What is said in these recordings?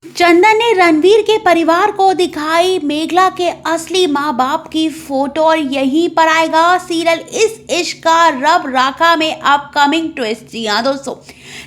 चंदन ने रणवीर के परिवार को दिखाई मेघला के असली माँ बाप की फोटो और यहीं पर आएगा सीरियल इस इश्क का रब राखा में अपकमिंग ट्विस्ट। जी हाँ दोस्तों,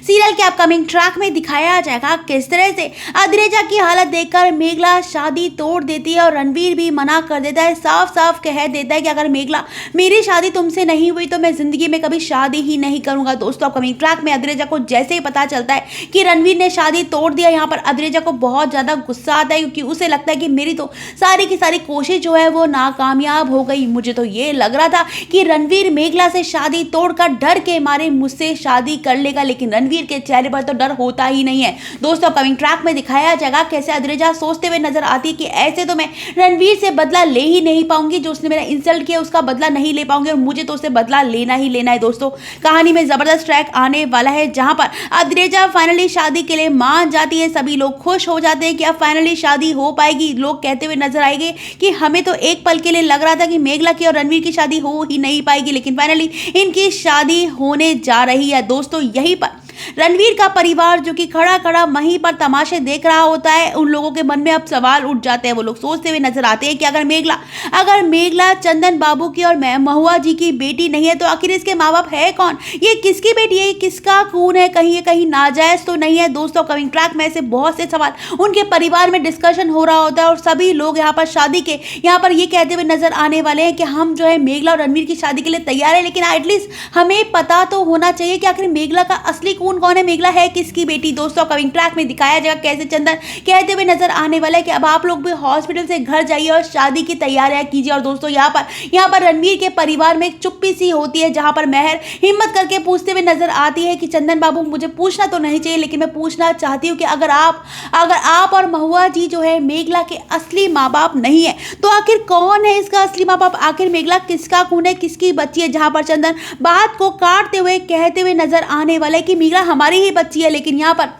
सीरियल के अपकमिंग ट्रैक में दिखाया जाएगा किस तरह से अद्रिजा की हालत देखकर मेघला शादी तोड़ देती है और रणवीर भी मना कर देता है, साफ साफ कह देता है कि अगर मेघला मेरी शादी तुमसे नहीं हुई तो मैं जिंदगी में कभी शादी ही नहीं करूंगा। दोस्तों अपकमिंग ट्रैक में अद्रिजा को जैसे ही पता चलता है कि रणवीर ने शादी तोड़ दिया, यहाँ पर अद्रिजा को बहुत ज्यादा गुस्सा आता है क्योंकि उसे लगता है कि मेरी तो सारी की सारी कोशिश जो है वो नाकामयाब हो गई। मुझे तो ये लग रहा था कि रणवीर मेघला से शादी तोड़कर डर के मारे मुझसे शादी कर लेगा, लेकिन रणवीर के चेहरे पर तो डर होता ही नहीं है। दोस्तों अपकमिंग ट्रैक में दिखाया जाएगा कैसे अद्रिजा सोचते हुए नजर आती है कि ऐसे तो मैं रणवीर से बदला ले ही नहीं पाऊंगी, जो उसने मेरा इंसल्ट किया उसका बदला नहीं ले पाऊंगी और मुझे तो उससे बदला लेना ही लेना है। दोस्तों कहानी में जबरदस्त ट्रैक आने वाला है जहां पर अद्रिजा फाइनली शादी के लिए मान जाती है, सभी लोग खुश हो जाते हैं कि अब फाइनली शादी हो पाएगी। लोग कहते हुए नजर आएंगे कि हमें तो एक पल के लिए लग रहा था कि मेघला की और रणवीर की शादी हो ही नहीं पाएगी, लेकिन फाइनली इनकी शादी होने जा रही है। दोस्तों यहीं पर रणवीर का परिवार जो कि खड़ा खड़ा वहीं पर तमाशे देख रहा होता है, उन लोगों के मन में अब सवाल उठ जाते हैं। वो लोग सोचते हुए नजर आते हैं कि अगर मेघला चंदन बाबू की और महुआ जी की बेटी नहीं है तो आखिर इसके माँ बाप है कौन, ये किसकी बेटी है, ये किसका खून है, कहीं ये कहीं नाजायज तो नहीं है। दोस्तों कमिंग ट्रैक में ऐसे बहुत से सवाल उनके परिवार में डिस्कशन हो रहा होता है और सभी लोग यहाँ पर शादी के यहाँ पर ये कहते हुए नजर आने वाले हैं कि हम जो है मेघला और रणवीर की शादी के लिए तैयार है, लेकिन एटलीस्ट हमें पता तो होना चाहिए कि आखिर मेघला का असली कौन है, मेघला है किसकी बेटी। दोस्तों कमिंग ट्रैक में दिखाया जाएगा कैसे चंदन कहते हुए नजर आने वाला है कि अब आप लोग भी हॉस्पिटल से घर जाइए और शादी की तैयारियां कीजिए। और दोस्तों यहाँ पर रणवीर के परिवार में एक चुप्पी सी होती है जहां पर महर हिम्मत करके पूछते हुए नजर आती है कि चंदन बाबू मुझे पूछना तो नहीं चाहिए, लेकिन मैं पूछना चाहती हूँ कि अगर आप और महुआ जी जो है मेघला के असली माँ बाप नहीं है तो आखिर कौन है इसका असली माँ बाप, आखिर मेघला किसका खून है, किसकी बच्ची है। जहां पर चंदन बात को काटते हुए कहते हुए नजर आने वाला है कि मेघला हमारी ही बच्ची है, लेकिन यहाँ पर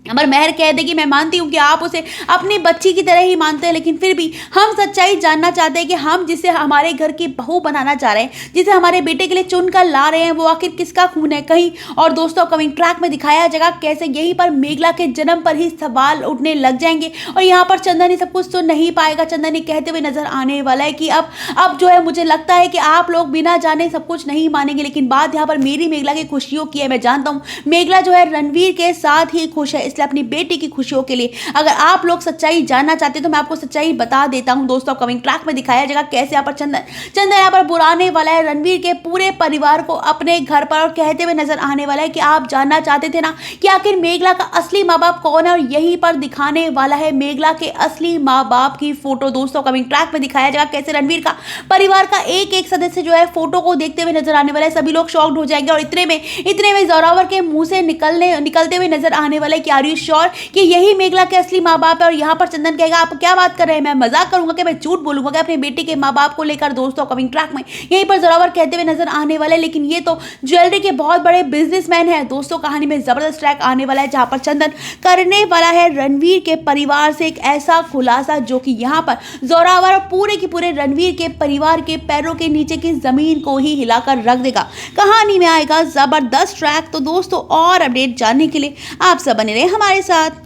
अमर महर कह देगी मैं मानती हूँ कि आप उसे अपनी बच्ची की तरह ही मानते हैं, लेकिन फिर भी हम सच्चाई जानना चाहते हैं कि हम जिसे हमारे घर की बहू बनाना चाह रहे हैं, जिसे हमारे बेटे के लिए चुनकर ला रहे हैं, वो आखिर किसका खून है कहीं। और दोस्तों कमिंग ट्रैक में दिखाया जाएगा कैसे यहीं पर मेघला के जन्म पर ही सवाल उठने लग जाएंगे और यहाँ पर चंदन ही सब कुछ सुन नहीं पाएगा। चंदन ने कहते हुए नजर आने वाला है कि अब जो है मुझे लगता है कि आप लोग बिना जाने सब कुछ नहीं मानेंगे, लेकिन बात यहाँ पर मेरी मेघला की खुशियों की है। मैं जानता हूँ मेघला जो है रणवीर के साथ ही खुश है, इसलिए अपनी बेटी की खुशियों के लिए अगर आप लोग सच्चाई जानना चाहते हैं तो मैं आपको सच्चाई बता देता हूं। दोस्तों कमिंग ट्रैक में दिखाया जाएगा कैसे यहाँ पर चंदन यहाँ पर बुलाने वाला है रणवीर के पूरे परिवार को अपने घर पर और कहते हुए नजर आने वाला है कि आप जानना चाहते थे ना कि आखिर मेघला का असली माँ बाप कौन है, और यहीं पर दिखाने वाला है मेघला के असली माँ बाप की फोटो। दोस्तों कमिंग ट्रैक में दिखाया जाएगा कैसे रणवीर का परिवार का एक एक सदस्य जो है फोटो को देखते हुए नजर आने वाला है। सभी लोग शॉक्ड हो जाएंगे और इतने में जोरावर के मुंह से निकलते हुए नजर आने वाला है कि आर यू श्योर कि यही मेघला के असली माँ बाप है। और यहाँ पर चंदन कहेगा आप क्या बात कर रहे हैं, मैं मजाक करूंगा क्या, मैं झूठ बोलूंगा क्या अपने बेटे के माँ बाप को लेकर। दोस्तों कमिंग ट्रैक में यहीं पर जोरावर कहते हुए नजर आने वाले, लेकिन ये तो ज्वेलरी के बहुत बड़े बिजनेसमैन है। दोस्तों कहानी में जबरदस्त ट्रैक आने वाला है जहां पर चंदन करने वाला है रणवीर के परिवार से एक ऐसा खुलासा जो कि यहाँ पर जोरावर और पूरे के पूरे रणवीर के परिवार के पैरों के नीचे की जमीन को ही हिलाकर रख देगा। कहानी में आएगा जबरदस्त ट्रैक। तो दोस्तों और अपडेट जानने के लिए आप सब बने रहे हमारे साथ।